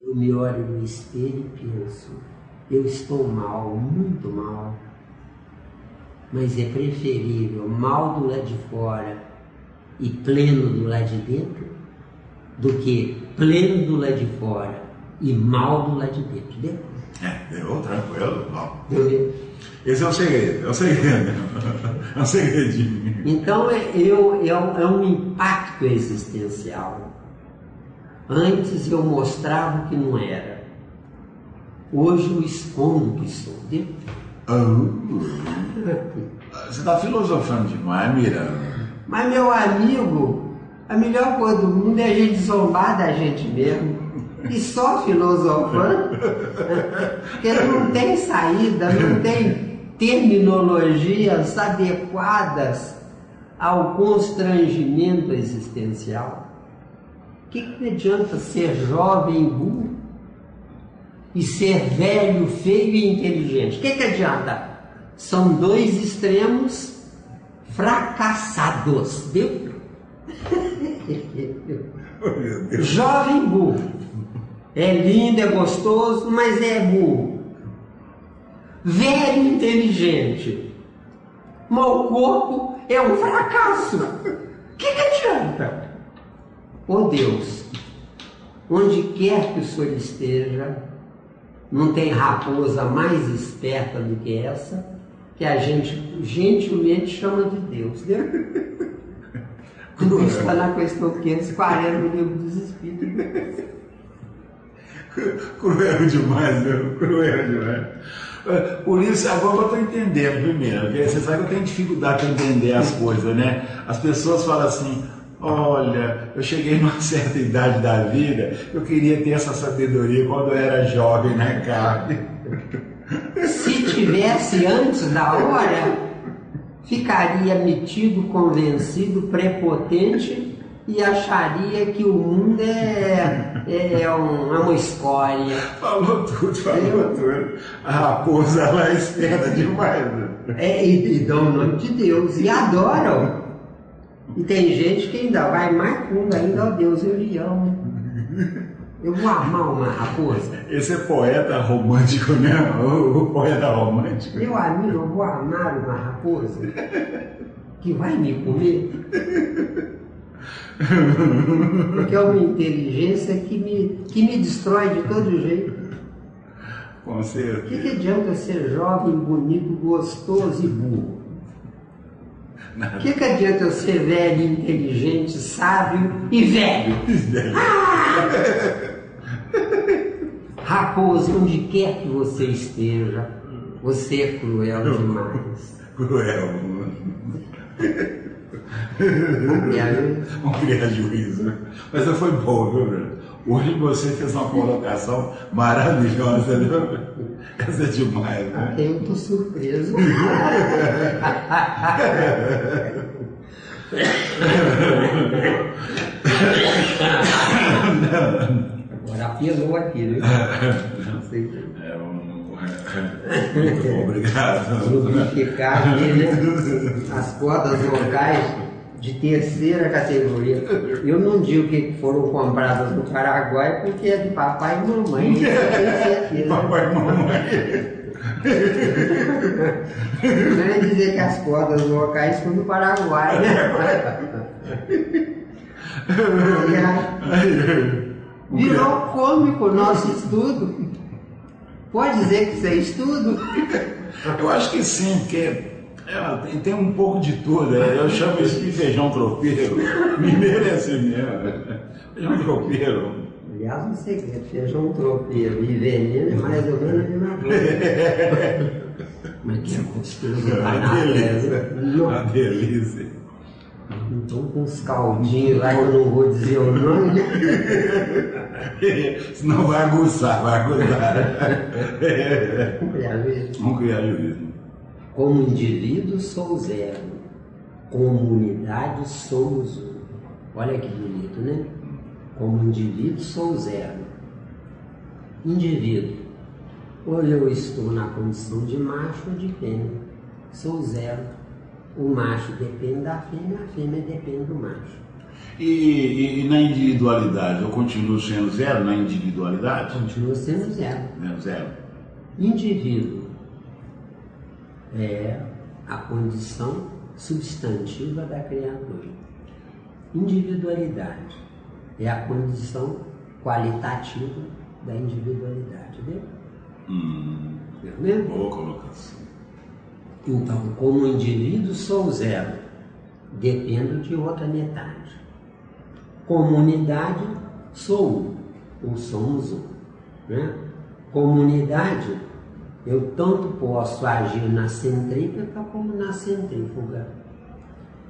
eu me olho no espelho e penso, eu estou mal, muito mal, mas é preferível mal do lado de fora e pleno do lado de dentro, do que pleno do lado de fora e mal do lado de dentro. Deu? Deu, tranquilo. Deu. Esse é o segredo, é o segredo. É um segredinho. Então é um impacto existencial. Antes eu mostrava o que não era. Hoje eu escondo o que sou. Deu? Você está filosofando demais, Miranda. Mas, meu amigo, a melhor coisa do mundo é a gente zombar da gente mesmo. E só filosofando, porque não tem saída, não tem terminologias adequadas ao constrangimento existencial. O que adianta ser jovem e burro e ser velho, feio e inteligente? O que adianta? São dois extremos fracassados, viu? Jovem burro. É lindo, é gostoso, mas é burro. Velho inteligente. Mau corpo é um fracasso. O que adianta? Oh Deus, onde quer que o Senhor esteja, não tem raposa mais esperta do que essa, que a gente gentilmente chama de Deus. Isso está na questão 540 do Livro dos Espíritos. Cruel demais, meu. Cruel demais. Por isso, agora eu estou entendendo primeiro, porque você sabe que eu tenho dificuldade para entender as coisas, né? As pessoas falam assim, olha, eu cheguei numa certa idade da vida, eu queria ter essa sabedoria quando eu era jovem, né, cara? Se tivesse antes da hora, ficaria metido, convencido, prepotente e acharia que o mundo é uma escória. Falou tudo. A raposa ela é esperta demais. E dão o nome de Deus e adoram. E tem gente que ainda vai mais fundo ainda, ó Deus, eu lhe amo. Eu vou amar uma raposa. Esse é poeta romântico, né? O poeta romântico. Meu amigo, eu vou amar uma raposa que vai me comer. Porque é uma inteligência que me destrói de todo jeito. Com certeza. O que adianta ser jovem, bonito, gostoso e burro? O que adianta eu ser velho, inteligente, sábio e velho? Raposa, onde quer que você esteja, você é cruel demais. Cruel. Vamos criar juízo. Mas foi bom, viu, velho? Hoje você fez uma colocação maravilhosa, viu? Essa é demais, né? Eu tô surpreso. Agora apelou aqui, né? Não sei. Muito obrigado. Lubrificar aqui, né? As cordas vocais de terceira categoria. Eu não digo que foram compradas no Paraguai porque é de papai e mamãe. Isso eu tenho certeza. Papai e mamãe. Não é dizer que as cordas vocais são do Paraguai, né? Virou cômico o nosso estudo. Pode dizer que isso é estudo? Eu acho que sim, porque tem um pouco de tudo. Eu chamo isso de feijão tropeiro. Mineiro é assim mesmo. Feijão tropeiro. Aliás, um segredo, feijão tropeiro e veneno é mais ou menos a mesma coisa. Mas que é gostoso, Uma delícia. Uma delícia. Então com uns caldinhos lá que eu não vou dizer o nome. Senão vai aguçar. Vamos criar juízo. Como indivíduo sou zero, como unidade somos um. Olha que bonito, né? Como indivíduo sou zero. Indivíduo, ou eu estou na condição de macho ou de fêmea. Sou zero. O macho depende da fêmea, a fêmea depende do macho. E na individualidade, eu continuo sendo zero na individualidade? Continua sendo zero. Zero. Indivíduo é a condição substantiva da criatura. Individualidade é a condição qualitativa da individualidade, viu? Entendeu? Boa colocação. Então, como indivíduo sou zero, dependo de outra metade. Comunidade sou um, ou somos um, né? Comunidade, eu tanto posso agir na centrípeta como na centrífuga.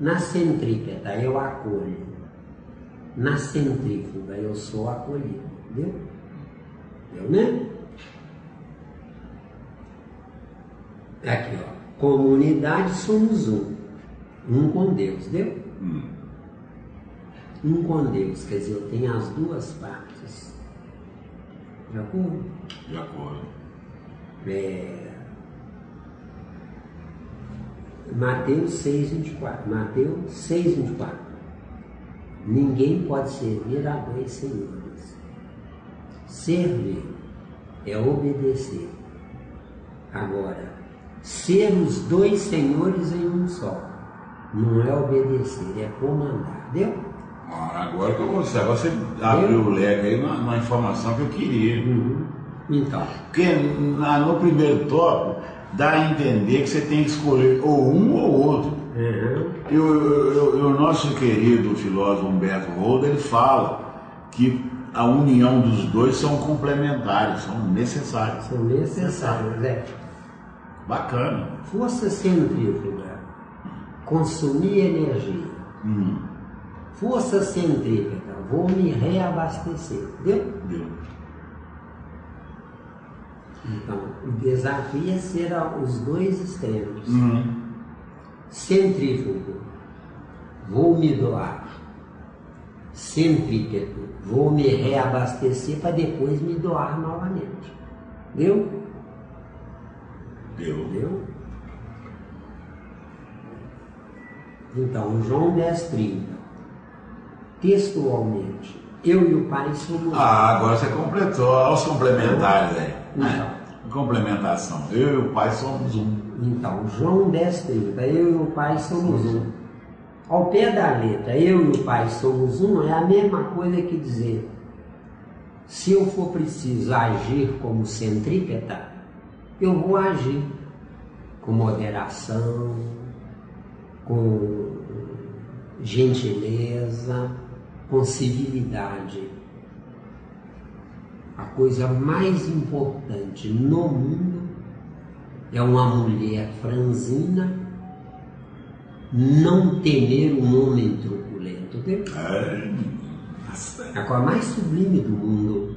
Na centrípeta eu acolho, na centrífuga eu sou acolhido, entendeu? Entendeu, né? Aqui, ó, comunidade somos um com Deus, entendeu? Um com Deus, quer dizer, eu tenho as duas partes. De acordo? De acordo. Mateus 6,24. Mateus 6,24. Ninguém pode servir a dois senhores. Servir é obedecer. Agora, ser os dois senhores em um só não é obedecer, é comandar. Entendeu? Agora que você abriu o leque aí numa informação que eu queria. Então. Porque no primeiro tópico dá a entender que você tem que escolher ou um ou outro. E o nosso querido filósofo Humberto Holder, ele fala que a união dos dois são complementares, são necessários. São necessários, é. Bacana. Força centrífuga, consumir energia. Força centrípeta, vou me reabastecer, entendeu? Deu. Então, o desafio é ser os dois extremos. Centrífugo, vou me doar. Centrípeto, vou me reabastecer para depois me doar novamente. Deu? Deu? Então, João 10,30. Textualmente, eu e o Pai somos... agora você completou. Olha os complementares aí. Então. Complementação. Eu e o Pai somos um. Então, João 10,30. Eu e o Pai somos um. Ao pé da letra, eu e o Pai somos um, é a mesma coisa que dizer: se eu for preciso agir como centrípeta, eu vou agir com moderação, com gentileza, com civilidade. A coisa mais importante no mundo é uma mulher franzina não temer um homem truculento. É a coisa mais sublime do mundo.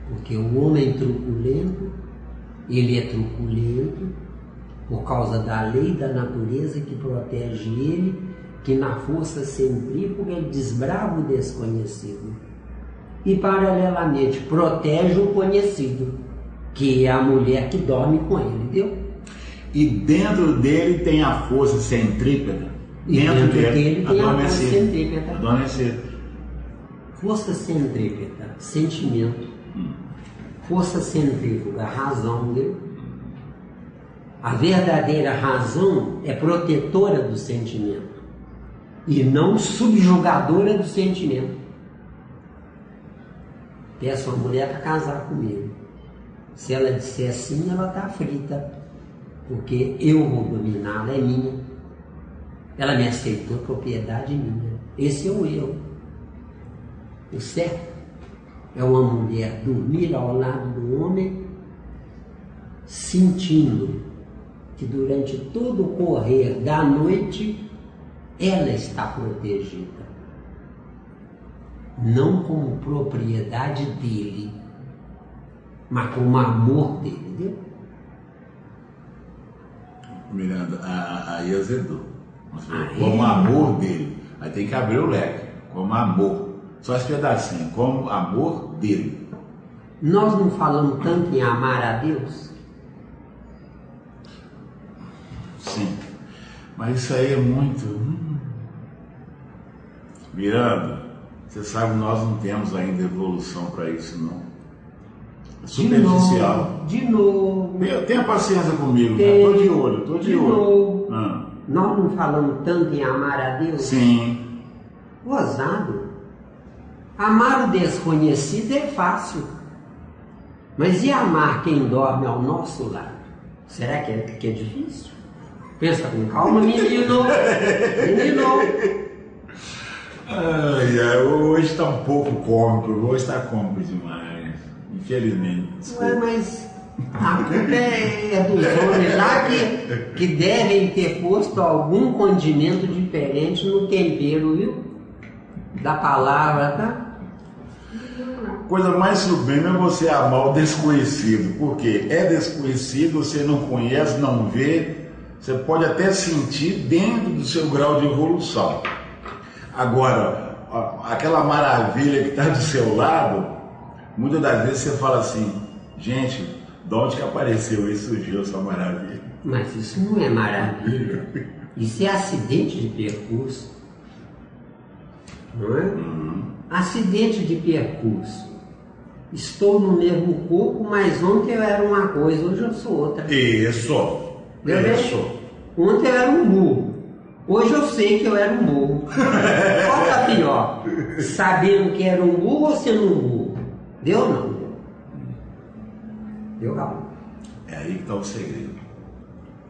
Porque o homem truculento, ele é truculento por causa da lei da natureza que protege ele, que na força centrífuga ele desbrava o desconhecido. E paralelamente protege o conhecido, que é a mulher que dorme com ele, entendeu? E dentro dele tem a força centrípeta. Dentro dele tem a força centrípeta. Adormecer. Força centrípeta, sentimento. Força centrífuga, razão, entendeu? A verdadeira razão é protetora do sentimento e não subjugadora do sentimento. Peço uma mulher para casar comigo. Se ela disser sim, ela está frita, porque eu vou dominá-la, é minha. Ela me aceitou, propriedade minha. Esse é o eu. O certo é uma mulher dormir ao lado do homem, sentindo que durante todo o correr da noite ela está protegida. Não como propriedade dele, mas como amor dele, entendeu? Miranda, aí azedou. Como amor dele. Aí tem que abrir o leque. Como amor. Só esse pedacinho. Como amor dele. Nós não falamos tanto em amar a Deus? Sim. Mas isso aí é muito... Miranda, você sabe, nós não temos ainda evolução para isso, não. É superficial. De novo. Tenha paciência comigo, cara. Tô de olho, tô de olho. Novo. Nós não falamos tanto em amar a Deus? Sim. Gozado. Amar o desconhecido é fácil. Mas e amar quem dorme ao nosso lado? Será que é difícil? Pensa com calma, menino. Menino. Hoje está um pouco cômico, hoje está cômico demais, infelizmente. Ué, mas a culpa é dos homens lá que devem ter posto algum condimento diferente no tempero, viu? Da palavra, tá? Coisa mais sublime é você amar o desconhecido, porque é desconhecido, você não conhece, não vê, você pode até sentir dentro do seu grau de evolução. Agora, aquela maravilha que está do seu lado, muitas das vezes você fala assim, gente, de onde que apareceu e surgiu essa maravilha? Mas isso não é maravilha, isso é acidente de percurso, não é? Acidente de percurso. Estou no mesmo corpo, mas ontem eu era uma coisa, hoje eu sou outra. Isso. Ontem eu era um burro. Hoje eu sei que eu era um burro. Qual tá pior? Sabendo que era um burro ou sendo um burro? Deu ou não? Deu, calma. É aí que está o segredo.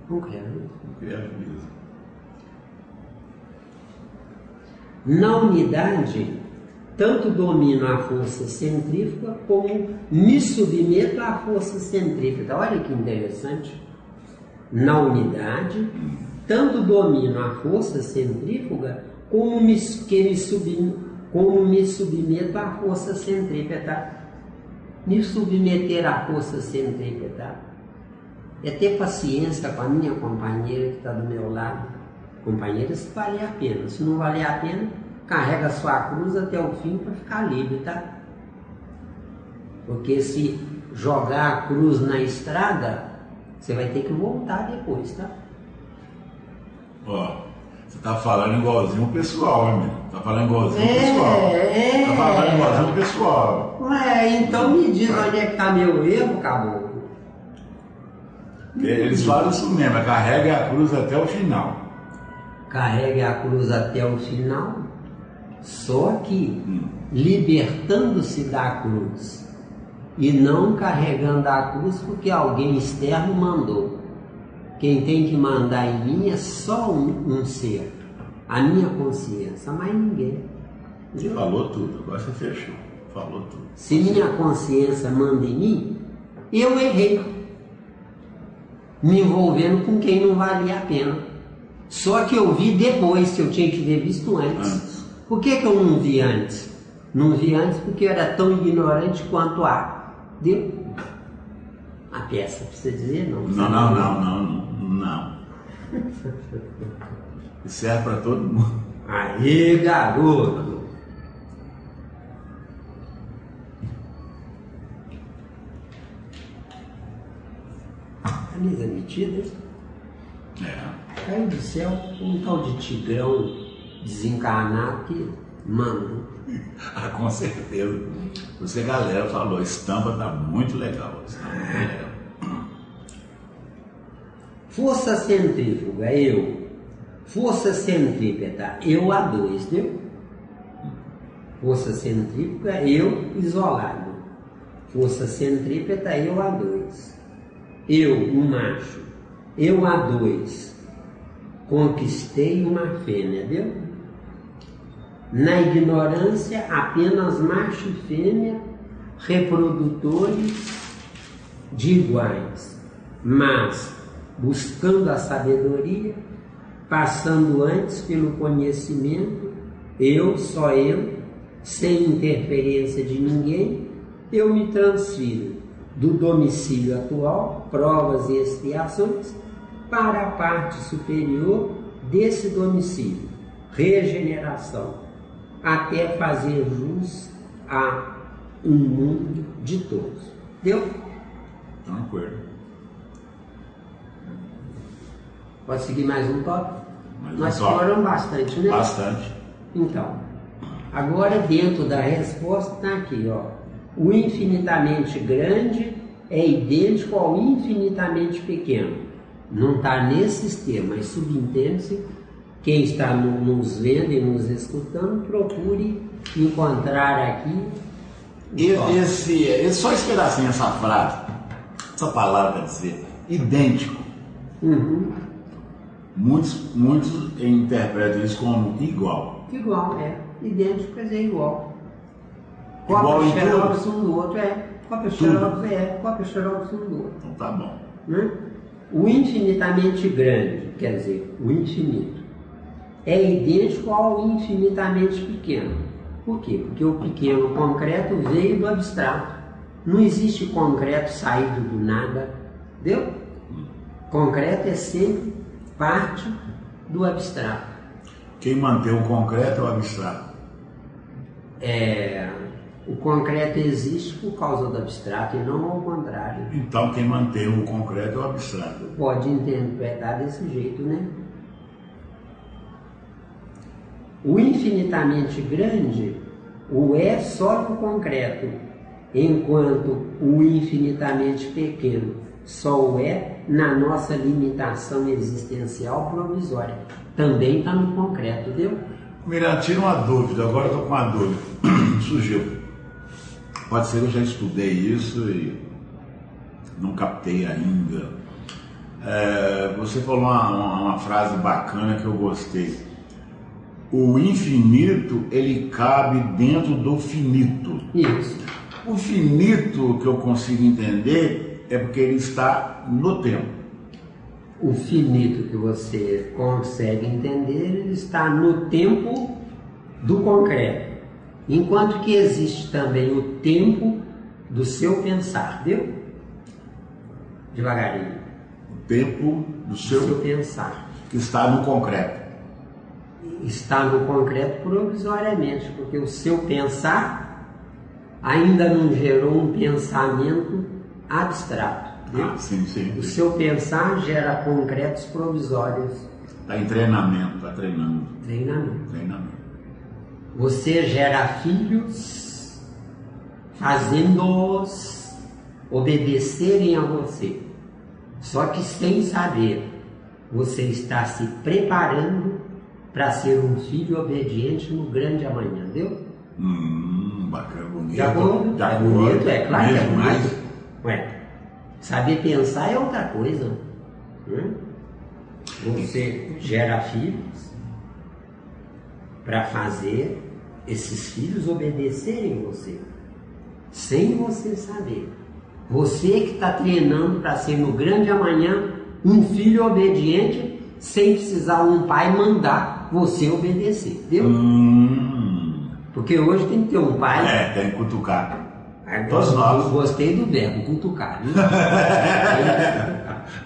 Não quero. Não quero mesmo. Na unidade, tanto domino a força centrífuga como me submeto à força centrífuga. Olha que interessante. Na unidade, tanto domino a força centrífuga como me submeto à força centrípeta. Me submeter à força centrípeta é ter paciência com a minha companheira que está do meu lado. Companheira, se valer a pena. Se não valer a pena, carrega a sua cruz até o fim para ficar livre, tá? Porque se jogar a cruz na estrada, você vai ter que voltar depois, tá? Ó, você tá falando igualzinho o pessoal, amigo. Tá falando igualzinho o pessoal. Tá falando igualzinho o pessoal. Ué, então me diz onde é que tá meu erro, caboclo. Eles falam isso mesmo, carregue a cruz até o final. Carregue a cruz até o final, só que libertando-se da cruz e não carregando a cruz porque alguém externo mandou. Quem tem que mandar em mim é só um ser, a minha consciência, mas ninguém. Você falou tudo, agora você fechou. Falou tudo. Se minha consciência manda em mim, eu errei, me envolvendo com quem não valia a pena. Só que eu vi depois, que eu tinha que ter visto antes. Por que eu não vi antes? Não vi antes porque eu era tão ignorante quanto a. Deu? A peça, precisa dizer? Não. Não. Isso serve para todo mundo. Aí, garoto! Camisa metida? Caiu do céu um tal de tigrão desencarnado que manda. Ah, com certeza. Você, galera, falou, a estampa tá muito legal. Força centrífuga, eu. Força centrípeta, eu a dois, viu? Força centrífuga, eu isolado. Força centrípeta, eu a dois. Eu, um macho. Eu a dois. Conquistei uma fêmea, viu? Na ignorância, apenas macho e fêmea, reprodutores de iguais, mas buscando a sabedoria, passando antes pelo conhecimento, eu, só eu, sem interferência de ninguém, eu me transfiro do domicílio atual, provas e expiações, para a parte superior desse domicílio, regeneração, até fazer jus a um mundo de todos. Deu? Tranquilo. Pode seguir mais um tópico? Mais um Nós tópico. exploramos bastante, né? Bastante. Então, Agora, dentro da resposta, está aqui, ó. O infinitamente grande é idêntico ao infinitamente pequeno. Não está nesse sistema, mas subentende-se. Quem está nos vendo e nos escutando, procure encontrar aqui. Só esse pedacinho, essa frase, essa palavra quer dizer idêntico. Uhum. Muitos interpretam isso como igual. Igual, é. Idêntico quer dizer igual. Igual em Cópia xerox tudo? um do outro, é. Cópia xerox cópia xerox um do outro. Então tá bom. Né? O infinitamente grande, quer dizer, o infinito, é idêntico ao infinitamente pequeno. Por quê? Porque o pequeno concreto veio do abstrato. Não existe concreto saído do nada. Entendeu? Concreto é sempre parte do abstrato. Quem mantém o concreto é o abstrato. O concreto existe por causa do abstrato e não ao contrário. Então quem mantém o concreto é o abstrato. Pode interpretar desse jeito, né? O infinitamente grande, o é só no concreto, enquanto o infinitamente pequeno só o é na nossa limitação existencial provisória. Também está no concreto, entendeu? Miranda, tira uma dúvida, agora estou com uma dúvida. Surgiu. Pode ser que eu já estudei isso e não captei ainda. Você falou uma frase bacana que eu gostei. O infinito, ele cabe dentro do finito. Isso. O finito que eu consigo entender é porque ele está no tempo. O finito que você consegue entender, ele está no tempo do concreto. Enquanto que existe também o tempo do seu pensar, viu? Devagarinho. O tempo do seu pensar. Que está no concreto. Está no concreto provisoriamente, porque o seu pensar ainda não gerou um pensamento abstrato. Sim. O seu pensar gera concretos provisórios. Está em treinamento, está treinando. Treinamento. Você gera filhos fazendo-os obedecerem a você. Só que sem saber, você está se preparando para ser um filho obediente no grande amanhã, entendeu? Bacana, bonito. De acordo? É bonito, é claro que é mesmo, bonito. Ué, saber pensar é outra coisa. Você gera filhos para fazer esses filhos obedecerem você, sem você saber. Você que está treinando para ser no grande amanhã um filho obediente, sem precisar um pai mandar você obedecer, entendeu? Porque hoje tem que ter um pai. Tem que cutucar. Todos nós. Gostei do verbo, cutucar.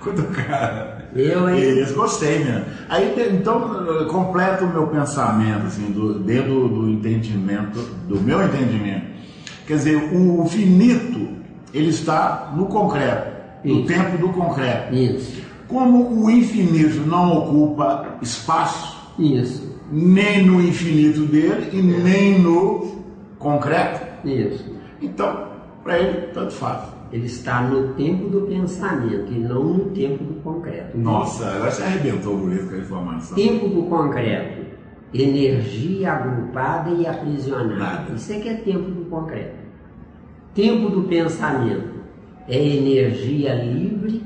Cutucar. Isso, gostei mesmo. Aí, então, completa o meu pensamento, assim, dentro do entendimento, do meu entendimento. Quer dizer, o finito, ele está no concreto, no tempo do concreto. Isso. Como o infinito não ocupa espaço, isso, nem no infinito dele e nem no concreto. Isso. Então, para ele, tanto faz. Ele está no tempo do pensamento e não no tempo do concreto. Nossa, agora você arrebentou bonito com a informação. Tempo do concreto, energia agrupada e aprisionada. Isso é que é tempo do concreto. Tempo do pensamento é energia livre,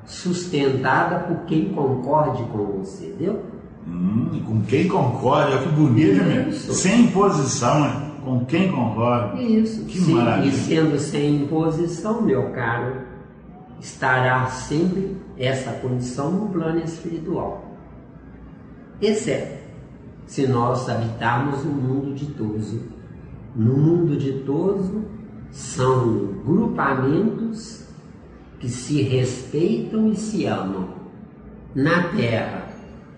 sustentada por quem concorde com você, entendeu? Com quem concorda, que bonito, né? Sem imposição, né? Com quem concorda. Isso. Que maravilha. E sendo sem imposição, meu caro, estará sempre essa condição no plano espiritual. Exceto se nós habitarmos um mundo ditoso. No mundo ditoso são grupamentos que se respeitam e se amam. Na Terra,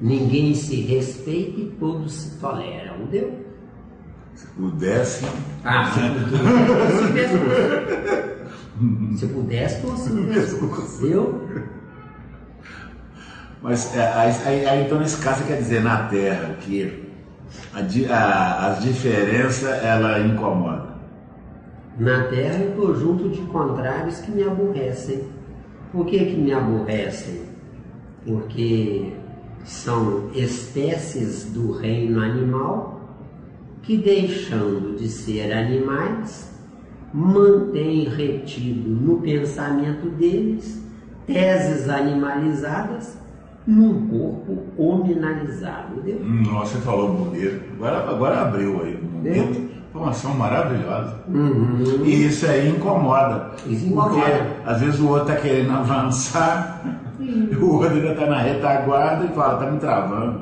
ninguém se respeita e todos se toleram, entendeu? Se pudesse... Se pudesse, fosse entendeu? Mas aí, então, nesse caso, quer dizer, na Terra, que As diferenças, ela incomoda. Na Terra é um conjunto de contrários que me aborrecem. Por que me aborrecem? Porque são espécies do reino animal que, deixando de ser animais, mantêm retido no pensamento deles teses animalizadas num corpo hominalizado. Entendeu? Nossa, você falou bonito. Agora abriu aí. Bonito. Informação maravilhosa. Uhum. E isso aí incomoda. Isso incomoda. Porque às vezes o outro está querendo avançar, e o outro ainda está na retaguarda e fala, está me travando.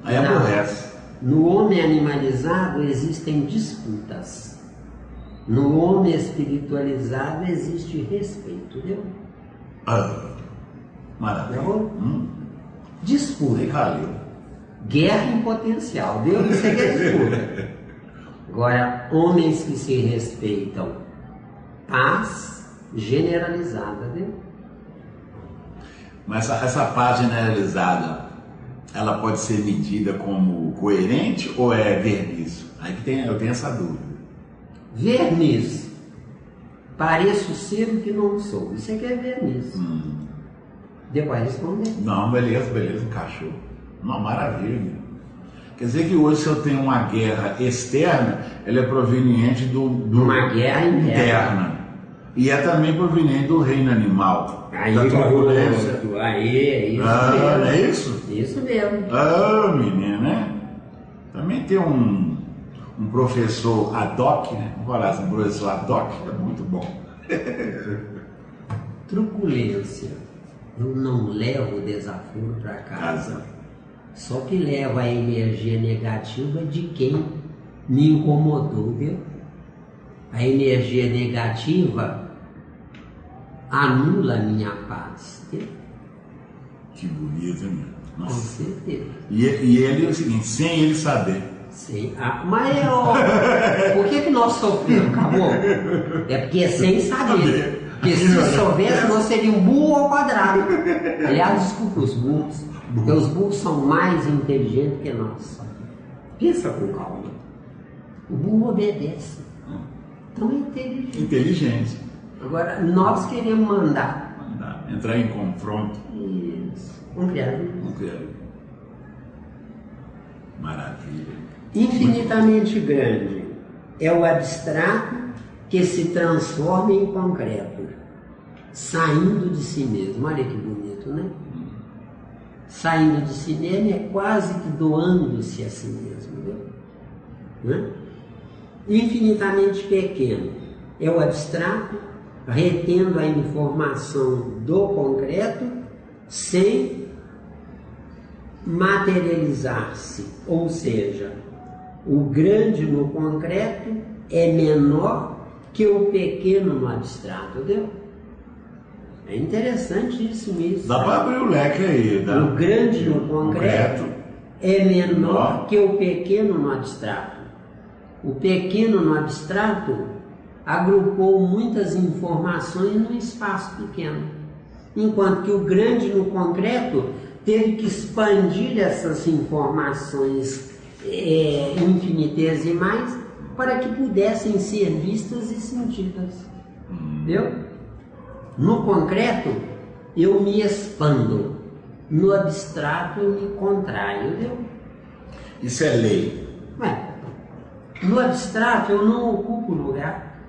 Aí aborrece. No homem animalizado existem disputas. No homem espiritualizado existe respeito, entendeu? Maravilha. Disputa. Calil. Guerra em potencial, Deus, isso aqui é disputa. Agora, homens que se respeitam, paz generalizada, viu? Mas essa paz generalizada, ela pode ser medida como coerente ou é verniz? Aí que eu tenho essa dúvida. Verniz. Pareço ser o que não sou. Isso aqui é verniz. Deu para responder? Não, beleza, encaixou. Uma maravilha. Quer dizer que hoje, se eu tenho uma guerra externa, ela é proveniente uma guerra interna. E é também proveniente do reino animal. Aí, da turbulência. É isso mesmo. Não é isso? Isso mesmo. Menina, né? Também tem um professor ad hoc, né? Vamos falar assim, um professor ad hoc, é muito bom. Truculência. Eu não levo desaforo para casa. Só que leva a energia negativa de quem me incomodou, viu? A energia negativa anula a minha paz, viu? Que bonito, hein? Com certeza. E ele é o seguinte, sem ele saber. Sim. Mas por que nós sofremos, acabou? É porque é sem saber. Porque se soubesse, nós seríamos burro ao quadrado. Aliás, desculpa os burros. Porque os burros são mais inteligentes que nós. Pensa com calma. O burro obedece. Então é inteligente. Inteligente. Agora, nós queremos mandar. Entrar em confronto. Isso. Vamos criar. Maravilha. Infinitamente grande é o abstrato que se transforma em concreto, saindo de si mesmo. Olha que bonito, né? Saindo de si mesmo é quase que doando-se a si mesmo. Né? Infinitamente pequeno é o abstrato, retendo a informação do concreto sem materializar-se. Ou seja, o grande no concreto é menor que o pequeno no abstrato, entendeu? É interessante isso mesmo. Dá para abrir o leque aí. O grande no concreto é menor que o pequeno no abstrato. O pequeno no abstrato agrupou muitas informações num espaço pequeno, enquanto que o grande no concreto teve que expandir essas informações infinitesimais para que pudessem ser vistas e sentidas. Entendeu? No concreto, eu me expando. No abstrato, eu me contraio. Entendeu? Isso é lei. No abstrato, eu não ocupo lugar.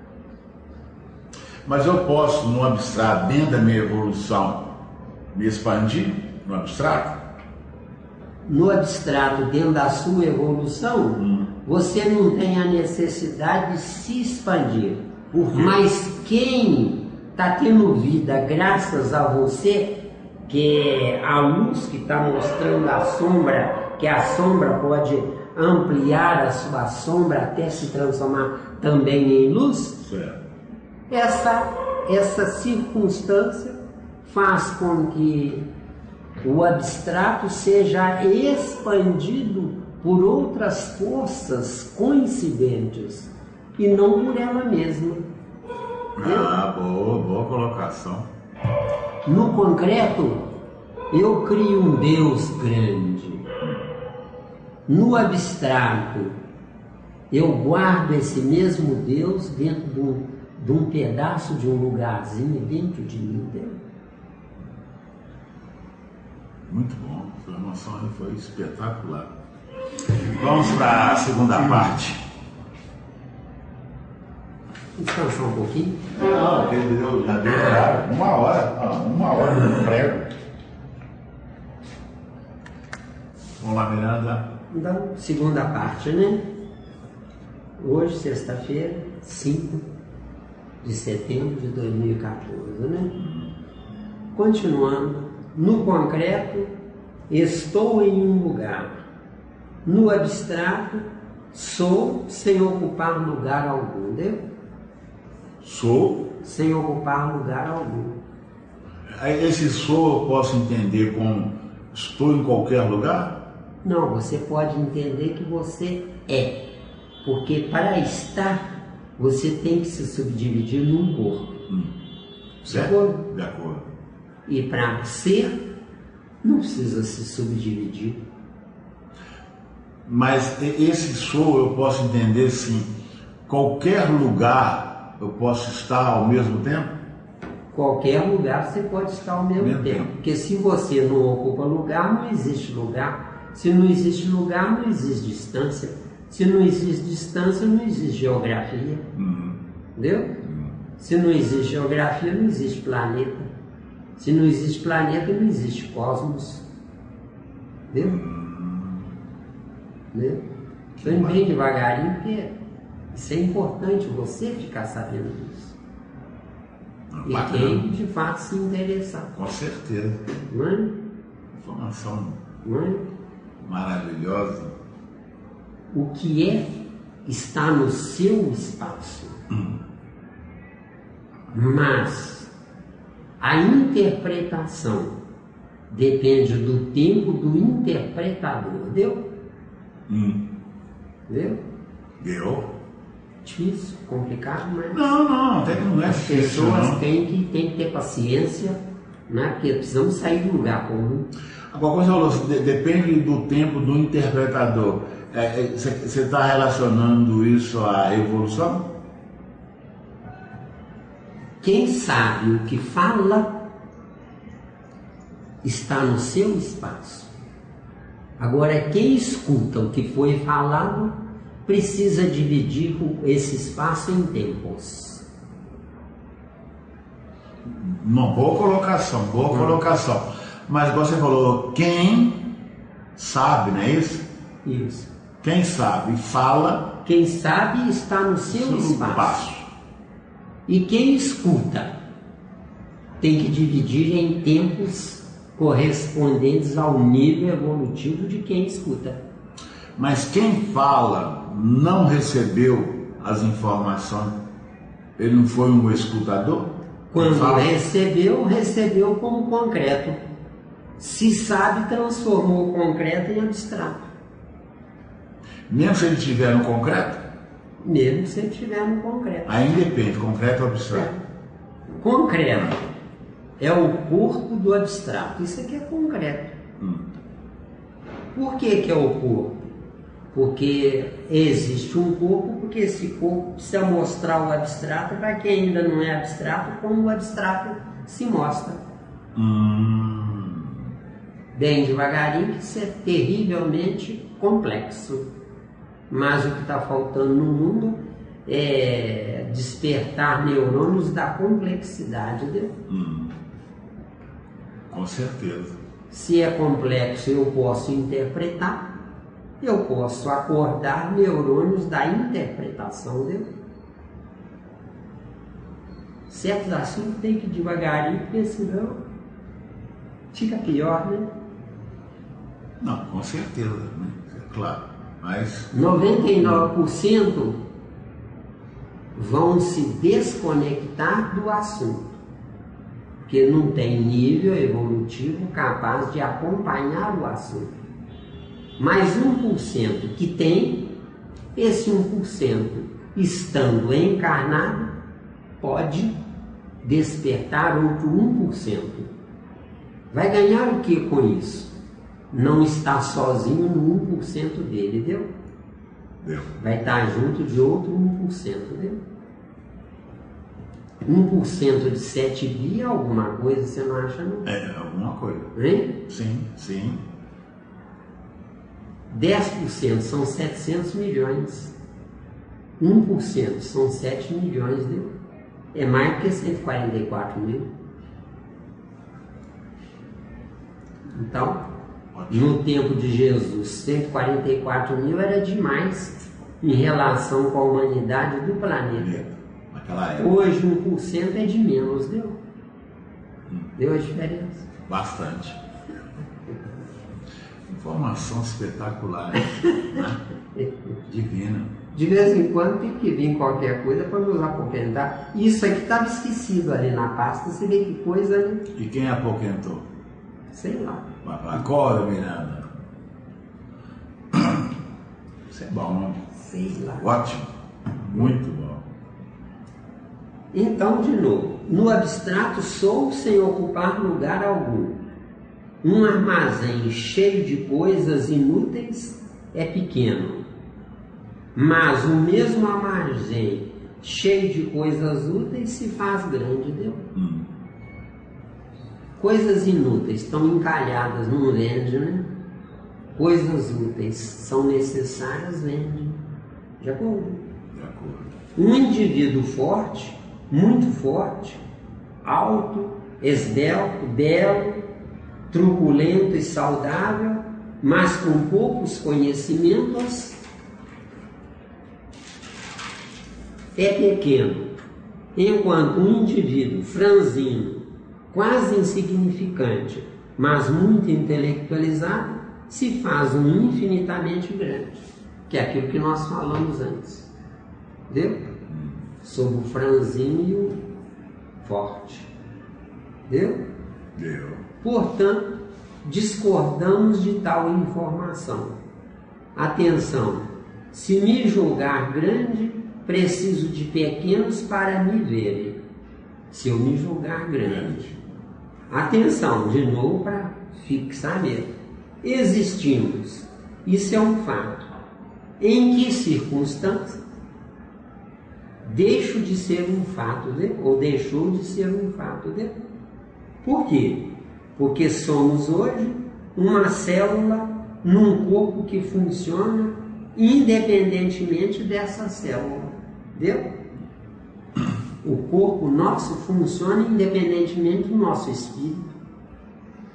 Mas eu posso, no abstrato, dentro da minha evolução, me expandir no abstrato? No abstrato, dentro da sua evolução, você não tem a necessidade de se expandir. Mas quem está tendo vida graças a você, que é a luz que está mostrando a sombra, que a sombra pode ampliar a sua sombra até se transformar também em luz, Certo. Essa circunstância faz com que o abstrato seja expandido por outras forças coincidentes e não por ela mesma. Boa colocação. No concreto, eu crio um Deus grande. No abstrato, eu guardo esse mesmo Deus dentro de um pedaço de um lugarzinho dentro de mim. Muito bom, a informação foi espetacular. Vamos para a segunda parte. Descansar um pouquinho? Não, já deu horário. 1 hora. 1 hora no prego. Vamos lá, Miranda. Então, segunda parte, né? Hoje, sexta-feira, 5 de setembro de 2014, né? Continuando, no concreto, estou em um lugar. No abstrato, sou sem ocupar lugar algum, entendeu? Sou. Sem ocupar lugar algum. Esse sou eu posso entender como estou em qualquer lugar? Não, você pode entender que você é. Porque para estar, você tem que se subdividir num corpo. Certo? De acordo. E para ser, não precisa se subdividir. Mas esse sou eu posso entender sim. Qualquer lugar eu posso estar ao mesmo tempo? Qualquer lugar você pode estar ao mesmo tempo. Porque se você não ocupa lugar, não existe lugar. Se não existe lugar, não existe distância. Se não existe distância, não existe geografia. Entendeu? Se não existe geografia, não existe planeta. Se não existe planeta, não existe cosmos. Entendeu? Entendeu? Então, bem devagarinho, porque isso é importante você ficar sabendo disso. E quem de fato se interessar. Com certeza. Não é? Informação Não é? maravilhosa. O que é está no seu espaço. Mas a interpretação depende do tempo do interpretador. Deu? Deu? Deu? Difícil, complicado, mas Não, até que não é as difícil, pessoas não. têm que ter paciência, né? Porque precisamos sair do lugar comum. Agora, quando você falou, depende do tempo do interpretador. Você está relacionando isso à evolução? Quem sabe o que fala está no seu espaço. Agora, quem escuta o que foi falado precisa dividir esse espaço em tempos. Uma boa colocação. Mas você falou, quem sabe, não é isso? Isso. Quem sabe fala. Quem sabe está no seu espaço. E quem escuta tem que dividir em tempos correspondentes ao nível evolutivo de quem escuta. Mas quem fala não recebeu as informações. Ele não foi um escutador? Quando recebeu como concreto. Se sabe, transformou o concreto em abstrato. Mesmo se ele estiver no concreto? Mesmo se ele estiver no concreto. Aí depende, concreto ou abstrato? Concreto é o corpo do abstrato. Isso aqui é concreto. Por que é o corpo? Porque existe um corpo, porque esse corpo precisa mostrar o abstrato para quem ainda não é abstrato, como o abstrato se mostra. Bem devagarinho, que isso é terrivelmente complexo. Mas o que está faltando no mundo é despertar neurônios da complexidade dele. Com certeza. Se é complexo, eu posso interpretar, eu posso acordar neurônios da interpretação dele. Certos assuntos tem que ir devagarinho, porque senão fica pior, né? Não, com certeza, né? É claro. Mas 99% vão se desconectar do assunto, porque não tem nível evolutivo capaz de acompanhar o assunto. Mas 1% que tem, esse 1% estando encarnado, pode despertar outro 1%. Vai ganhar o que com isso? não está sozinho no 1% dele, deu? Deu. Vai estar junto de outro 1%, deu? 1% de 7 bi é alguma coisa, você não acha, não? É alguma coisa. Hein? Sim, sim. 10% são 700 milhões. 1% são 7 milhões, deu? É mais do que 144 mil. Então, no tempo de Jesus, 144 mil era demais em relação com a humanidade do planeta. Naquela época. Hoje 1% é de menos, deu? Deu a diferença? Bastante. Informação espetacular, né? Divina. De vez em quando tem que vir qualquer coisa para nos apoquentar. Isso aqui estava esquecido ali na pasta, você vê que coisa, né? E quem apoquentou? Sei lá. Acorda, Miranda. Isso é bom, né? Sei lá. Ótimo. Muito bom. Então, de novo, no abstrato sou sem ocupar lugar algum. Um armazém cheio de coisas inúteis é pequeno, mas o mesmo armazém cheio de coisas úteis se faz grande, deu? Coisas inúteis estão encalhadas, não vende, né? Coisas úteis são necessárias, vende. De acordo? De acordo. Um indivíduo forte, muito forte, alto, esbelto, belo, truculento e saudável, mas com poucos conhecimentos, é pequeno, enquanto um indivíduo franzino, quase insignificante, mas muito intelectualizado, se faz um infinitamente grande, que é aquilo que nós falamos antes. Entendeu? Sobre o franzino e o forte. Entendeu? Deu. Portanto, discordamos de tal informação. Atenção, se me julgar grande, preciso de pequenos para me verem. Se eu me julgar grande. Atenção, de novo para fixar mesmo. Existimos, isso é um fato. Em que circunstância? Deixo de ser um fato, né? Ou deixou de ser um fato, né? Por quê? Porque somos hoje uma célula num corpo que funciona independentemente dessa célula. Entendeu? O corpo nosso funciona independentemente do nosso espírito.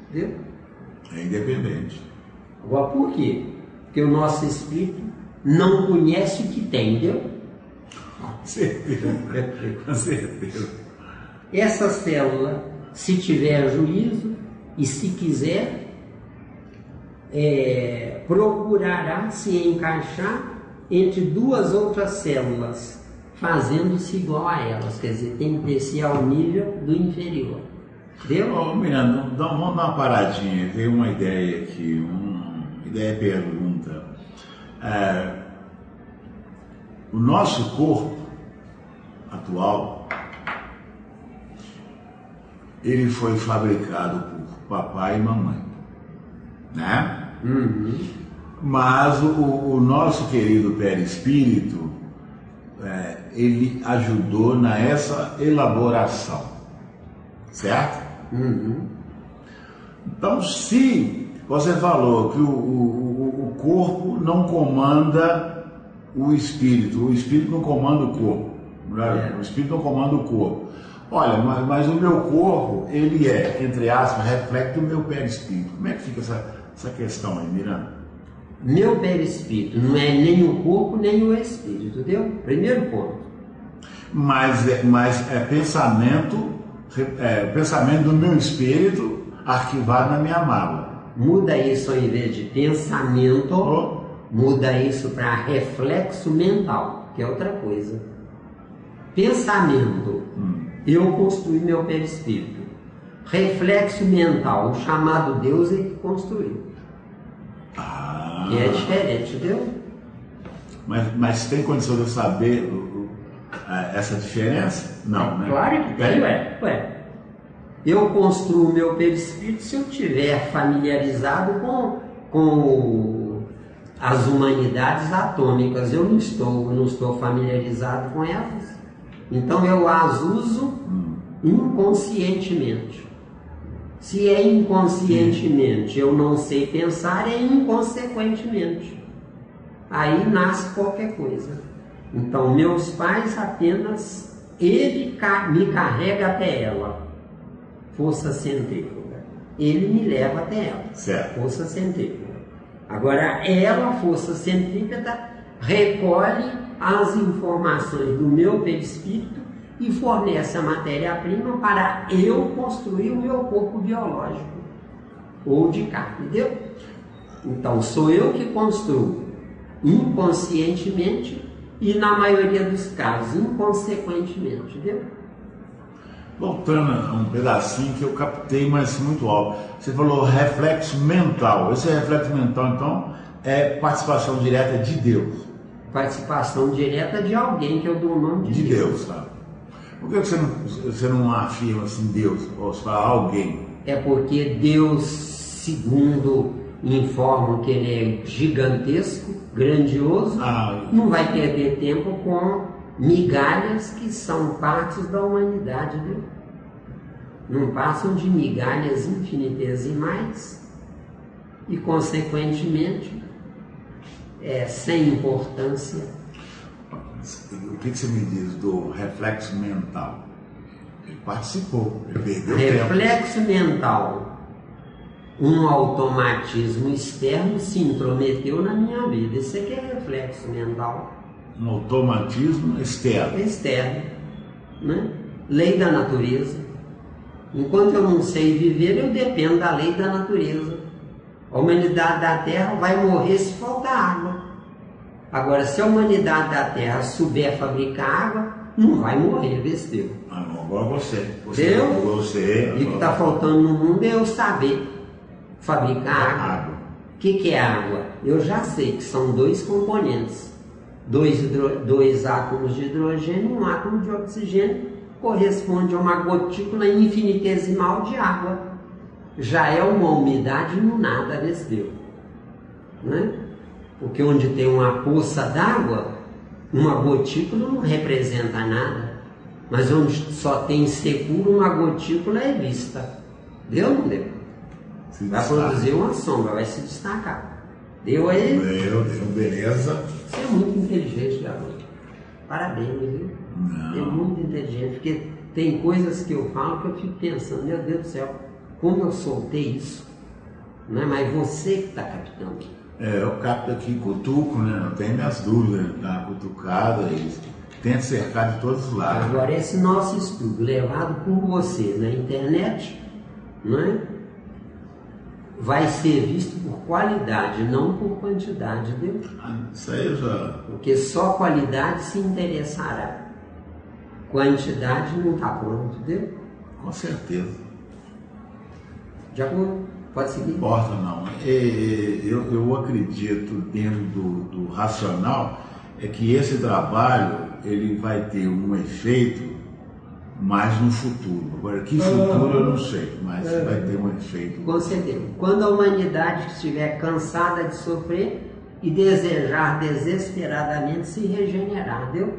Entendeu? É independente. Agora, por quê? Porque o nosso espírito não conhece o que tem, entendeu? Com certeza. Com certeza. Essa célula, se tiver juízo e se quiser, procurará se encaixar entre duas outras células, fazendo-se igual a elas, quer dizer, tem que descer ao nível do inferior. Entendeu? Ô, Miranda, vamos dar uma paradinha, veio uma ideia aqui, uma ideia pergunta. O nosso corpo atual, ele foi fabricado por papai e mamãe, né? Uhum. Mas o nosso querido perispírito, ele ajudou nessa elaboração, certo? Uhum. Então, se você falou que o corpo não comanda o espírito não comanda o corpo, né? O espírito não comanda o corpo. Olha, mas o meu corpo, ele é, entre aspas, reflexo do meu perispírito. Como é que fica essa questão aí, Miranda? Meu perispírito não é nem o corpo nem o espírito, entendeu? Primeiro ponto. Mas é pensamento do meu espírito arquivado na minha mala. Muda isso ao invés de pensamento, muda isso para reflexo mental, que é outra coisa. Pensamento, eu construí meu perispírito. Reflexo mental, o chamado Deus é que construiu. Que é diferente, entendeu? Mas tem condição de eu saber essa diferença? Não, né? Claro que tem, ué. Eu construo meu perispírito se eu estiver familiarizado com com as humanidades atômicas. Eu não estou familiarizado com elas. Então eu as uso inconscientemente. Se é inconscientemente, eu não sei pensar, é inconsequentemente. Aí nasce qualquer coisa. Então meus pais apenas, ele me carrega até ela, força centrífuga. Ele me leva até ela, certo. Força centrífuga. Agora ela, força centrípeta, recolhe as informações do meu perispírito e fornece a matéria-prima para eu construir o meu corpo biológico ou de carne, entendeu? Então sou eu que construo inconscientemente e na maioria dos casos inconsequentemente, entendeu? Voltando a um pedacinho que eu captei, mas muito alto. Você falou reflexo mental. Esse reflexo mental, então, é participação direta de Deus. Participação direta de alguém que eu dou o nome de Deus. Sabe? Por que você não afirma assim Deus, ou você fala alguém? É porque Deus, segundo informam que ele é gigantesco, grandioso, não vai perder tempo com migalhas que são partes da humanidade, né? Não passam de migalhas infinitesimais e, consequentemente, sem importância. O que você me diz do reflexo mental? Ele participou, ele perdeu reflexo tempo. Mental, um automatismo externo se intrometeu na minha vida. Isso aqui é reflexo mental. Um automatismo externo. Externo, né? Lei da natureza. Enquanto eu não sei viver, eu dependo da lei da natureza. A humanidade da Terra vai morrer se faltar água. Agora, se a humanidade da Terra souber fabricar água, não vai morrer, vê se deu. Agora você. E o que está faltando no mundo é eu saber fabricar água. O que é água? Eu já sei que são dois componentes. Dois átomos de hidrogênio e um átomo de oxigênio corresponde a uma gotícula infinitesimal de água. Já é uma umidade no nada, vê se deu. Né? Porque onde tem uma poça d'água, uma gotícula não representa nada. Mas onde só tem secura, uma gotícula é vista. Deu ou não deu? Vai produzir uma sombra, vai se destacar. Deu aí? Deu, beleza. Você é muito inteligente, garoto. Parabéns, viu? Não. É muito inteligente, porque tem coisas que eu falo que eu fico pensando, meu Deus do céu, como eu soltei isso? Não é? Mas você que está captando. Eu capto aqui, cutuco, né? Não tem minhas dúvidas, tá cutucado, tento cercar de todos os lados. Agora, esse nosso estudo, levado por você na internet, não é? Vai ser visto por qualidade, não por quantidade, entendeu? Isso aí já... Porque só qualidade se interessará. Quantidade não está pronto, entendeu? Com certeza. De acordo? Pode seguir? Não importa, não. Eu acredito, dentro do racional, é que esse trabalho ele vai ter um efeito mais no futuro. Agora, que futuro eu não sei, mas vai ter um efeito. Com certeza. Quando a humanidade estiver cansada de sofrer e desejar desesperadamente se regenerar, entendeu?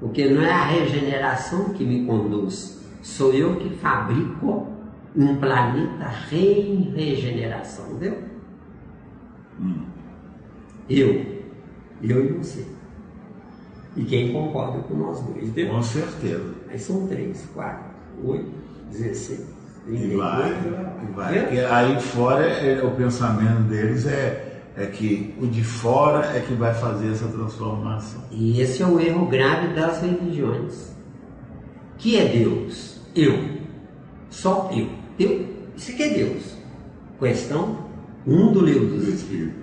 Porque não é a regeneração que me conduz, sou eu que fabrico um planeta em regeneração, entendeu? Eu e você. E quem concorda com nós dois, entendeu? Com certeza. Aí são 3, 4, 8, 16, 38. E vai. E aí fora, o pensamento deles é que o de fora é que vai fazer essa transformação. E esse é o erro grave das religiões. Que é Deus? Eu. Só eu. Isso aqui é Deus. Questão 1 do livro dos Espíritos.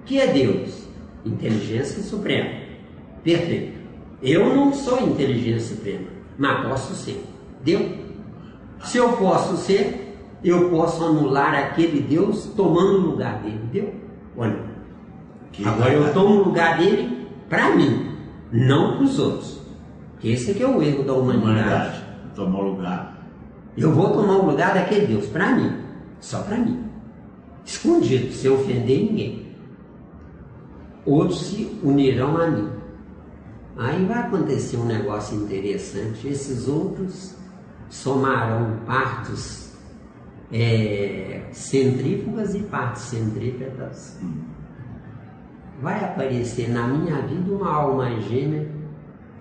Que é Deus? Inteligência suprema. Perfeito. Eu não sou inteligência suprema, mas posso ser. Deu? Se eu posso ser, eu posso anular aquele Deus tomando o lugar dele. Deu? Olha. Agora eu tomo o lugar dele para mim, não para os outros. Esse aqui é o erro da humanidade. Tomar o lugar. Eu vou tomar o lugar daquele Deus para mim, só para mim. escondido, sem ofender ninguém. Outros se unirão a mim. Aí vai acontecer um negócio interessante. Esses outros somarão partes centrífugas e partes centrípetas. Vai aparecer na minha vida uma alma gêmea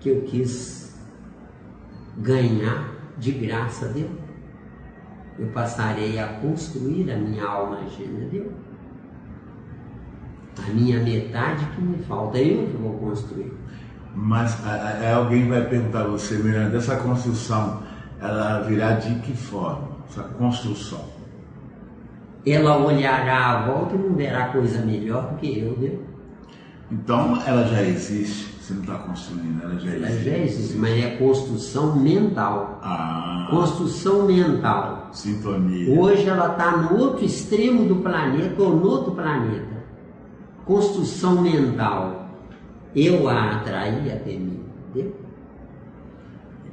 que eu quis ganhar de graça, viu? Eu passarei a construir a minha alma gêmea, viu? A minha metade que me falta, eu que vou construir. Mas alguém vai perguntar a você, Miranda, essa construção, ela virá de que forma? Essa construção? Ela olhará à volta e não verá coisa melhor do que eu, viu? Então ela já existe, você não está construindo, ela já existe. Ela já existe, mas é construção mental. Construção mental. Sintonia. Hoje ela está no outro extremo do planeta ou no outro planeta. Construção mental. Eu a atraí até mim, entendeu?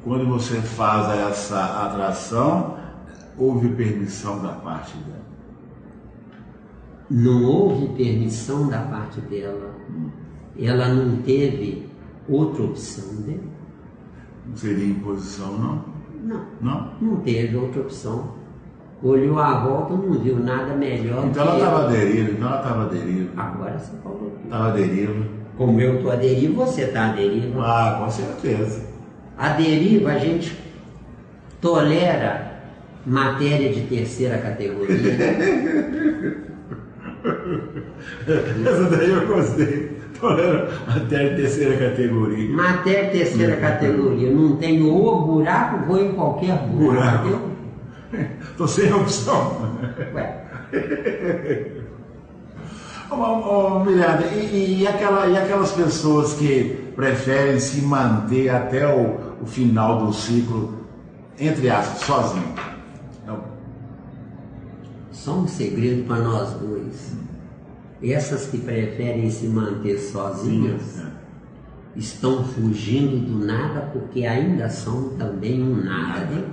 Quando você faz essa atração, houve permissão da parte dela? Não houve permissão da parte dela. Ela não teve outra opção, né? Não seria imposição, não? Não. Não? Não teve outra opção. Olhou à volta, não viu nada melhor. Então ela estava à deriva, Agora você falou. Estava à deriva. Como eu estou à deriva, você está à deriva. Ah, com certeza. A deriva, a gente tolera matéria de terceira categoria. Essa daí eu gostei. Tolera matéria de terceira categoria. Matéria de terceira categoria. Não tem o buraco, vou em qualquer buraco. Entendeu? Estou sem opção. Ué. Miranda, e aquelas pessoas que preferem se manter até o final do ciclo, entre aspas, sozinho? Só um segredo para nós dois. Essas que preferem se manter sozinhas estão fugindo do nada porque ainda são também um nada.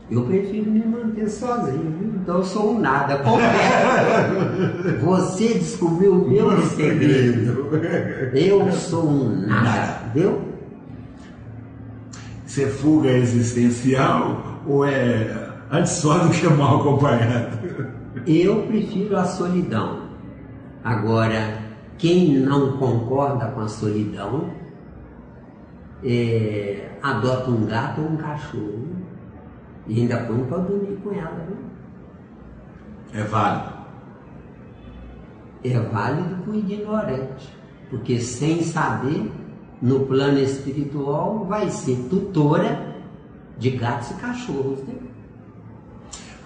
Eu prefiro me manter sozinho, viu? Então eu sou um nada. Confesso. Você descobriu o meu segredo. Eu sou um nada, viu? Isso é fuga existencial ou é antes só do que mal acompanhado? Eu prefiro a solidão. Agora, quem não concorda com a solidão, adota um gato ou um cachorro e ainda põe para dormir com ela. Viu? É válido? É válido para o ignorante, porque sem saber, no plano espiritual, vai ser tutora de gatos e cachorros. Né?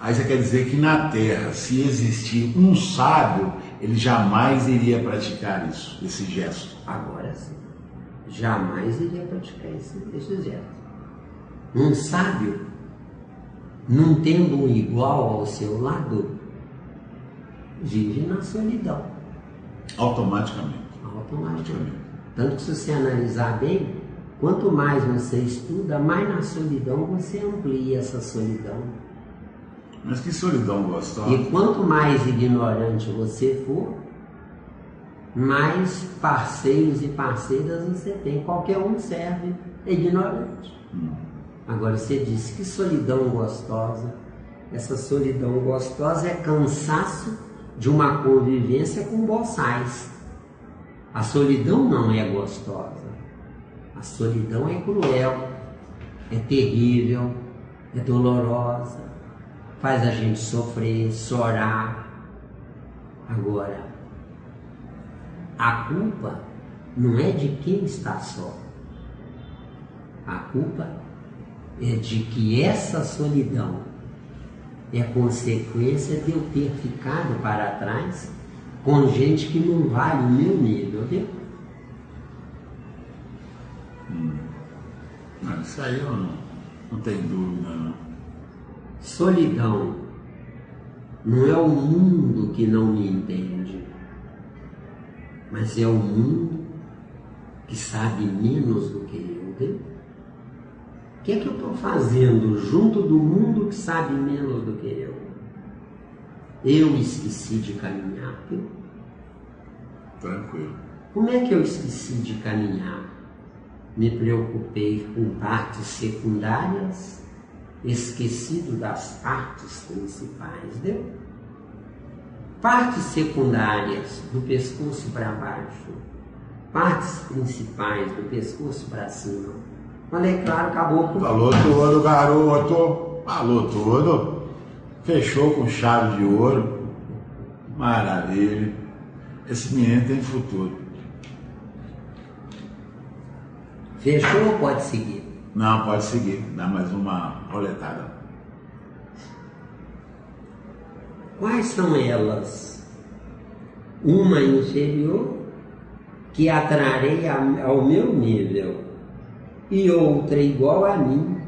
Aí você quer dizer que na Terra, se existir um sábio, ele jamais iria praticar isso, esse gesto. Agora sim, jamais iria praticar esse gesto. Um sábio, não tendo um igual ao seu lado, vive na solidão. Automaticamente. Tanto que se você analisar bem, quanto mais você estuda, mais na solidão você amplia essa solidão. Mas que solidão gostosa. E quanto mais ignorante você for, mais parceiros e parceiras você tem. Qualquer um serve, é ignorante. Agora você disse que solidão gostosa. Essa solidão gostosa é cansaço de uma convivência com boçais. A solidão não é gostosa. A solidão é cruel, é terrível, é dolorosa, faz a gente sofrer, chorar. Agora, a culpa não é de quem está só. A culpa é de que essa solidão é consequência de eu ter ficado para trás com gente que não vale o meu nível, viu? Isso aí eu não tenho dúvida, não. Solidão não é o mundo que não me entende, mas é o mundo que sabe menos do que eu, viu? que é que eu estou fazendo junto do mundo que sabe menos do que eu? Eu esqueci de caminhar, viu? Tranquilo. Como é que eu esqueci de caminhar? Me preocupei com partes secundárias, esquecido das partes principais, viu? Partes secundárias do pescoço para baixo, partes principais do pescoço para cima. Falei, claro, acabou com... Falou tudo, garoto. Falou tudo. Fechou com chave de ouro. Maravilha. Esse menino tem futuro. Fechou ou pode seguir? Não, pode seguir. Dá mais uma roletada. Quais são elas? Uma inferior, que atrarei ao meu nível, e outra igual a mim,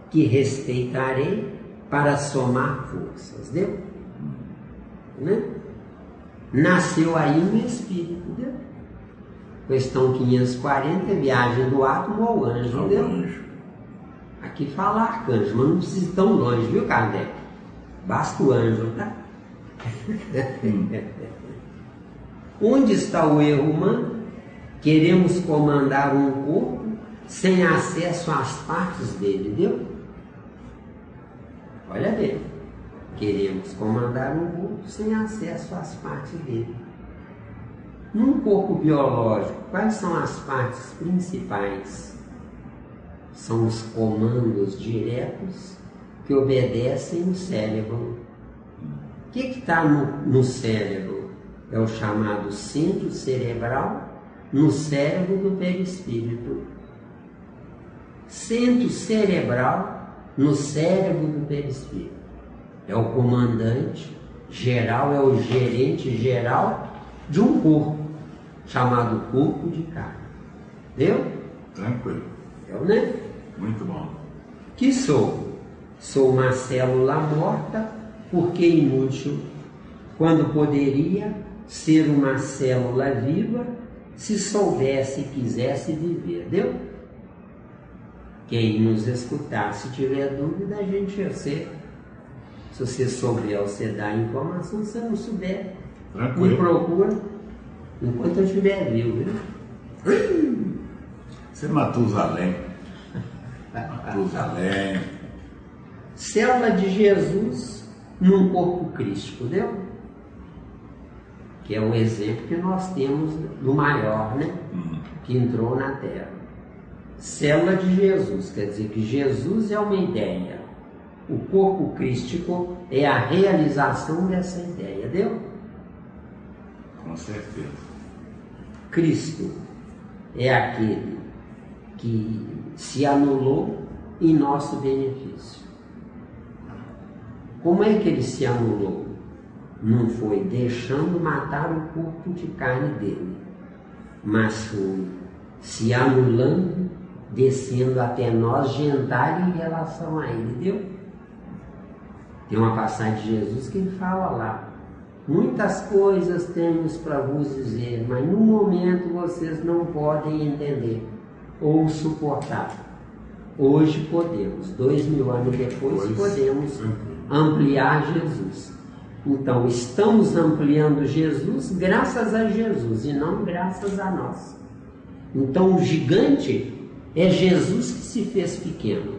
que respeitarei para somar forças. Deu? Né? Nasceu aí um espírito, deu? Questão 540, viagem do átomo ao anjo, deu? Aqui fala arcanjo, mas não precisa ir tão longe, viu, Kardec? Basta o anjo, tá? Onde está o erro humano? Queremos comandar um corpo sem acesso às partes dele, deu? Olha bem, queremos comandar um corpo sem acesso às partes dele. Num corpo biológico, quais são as partes principais? São os comandos diretos que obedecem o cérebro. O que está no cérebro? É o chamado centro cerebral, no cérebro do perispírito. Centro cerebral no cérebro do perispírito. É o comandante geral, é o gerente geral de um corpo, chamado corpo de carne. Deu? Tranquilo. Eu, né? Muito bom. Que sou? Sou uma célula morta, porque inútil, quando poderia ser uma célula viva, se soubesse e quisesse viver. Deu? Quem nos escutar, se tiver dúvida, a gente ser. Se você souber, você dá a informação. Se não souber, Tranquilo. me procura enquanto eu estiver vivo. Viu? Você é Matusalém. Matusalém. Célula de Jesus num corpo crístico, deu? Que é o exemplo que nós temos do maior, né? Que entrou na Terra. Célula de Jesus, quer dizer que Jesus é uma ideia. O corpo crístico é a realização dessa ideia, deu? Com certeza. Cristo é aquele que se anulou em nosso benefício. Como é que ele se anulou? Não foi deixando matar o corpo de carne dele, mas foi se anulando, descendo até nós, gentar em relação a ele, deu? Tem uma passagem de Jesus que ele fala lá: muitas coisas temos para vos dizer, mas no momento vocês não podem entender ou suportar. Hoje podemos, 2000 anos depois, podemos ampliar Jesus. Então, estamos ampliando Jesus graças a Jesus e não graças a nós. Então, o gigante é Jesus que se fez pequeno,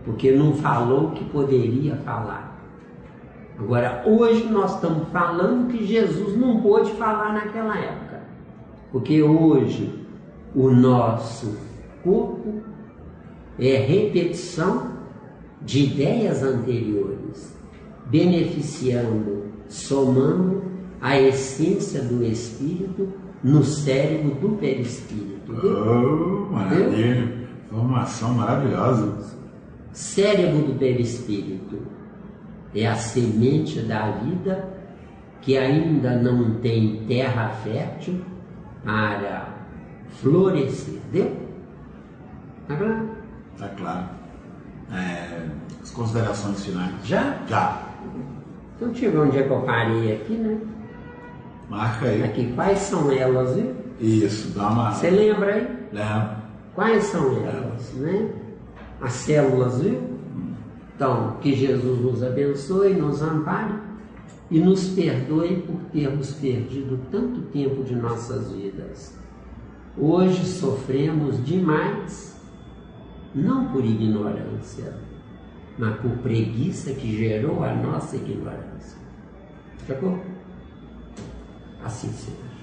porque não falou o que poderia falar. Agora, hoje nós estamos falando que Jesus não pôde falar naquela época, porque hoje o nosso corpo é repetição de ideias anteriores, beneficiando, somando a essência do espírito no cérebro do perispírito. Oh, maravilha! Informação maravilhosa. Cérebro do perispírito é a semente da vida que ainda não tem terra fértil para florescer. Deu? Tá claro? Tá claro. As considerações finais. Já? Já. Então, deixa eu ver onde é que eu parei aqui, né? Marca aí. Aqui, quais são elas, viu? Isso, dá uma... Você lembra aí? Lembra. Quais são elas, né? as células, viu? Então, que Jesus nos abençoe, nos ampare e nos perdoe por termos perdido tanto tempo de nossas vidas. Hoje sofremos demais, não por ignorância, mas por preguiça que gerou a nossa ignorância. Sacou? Assim seja.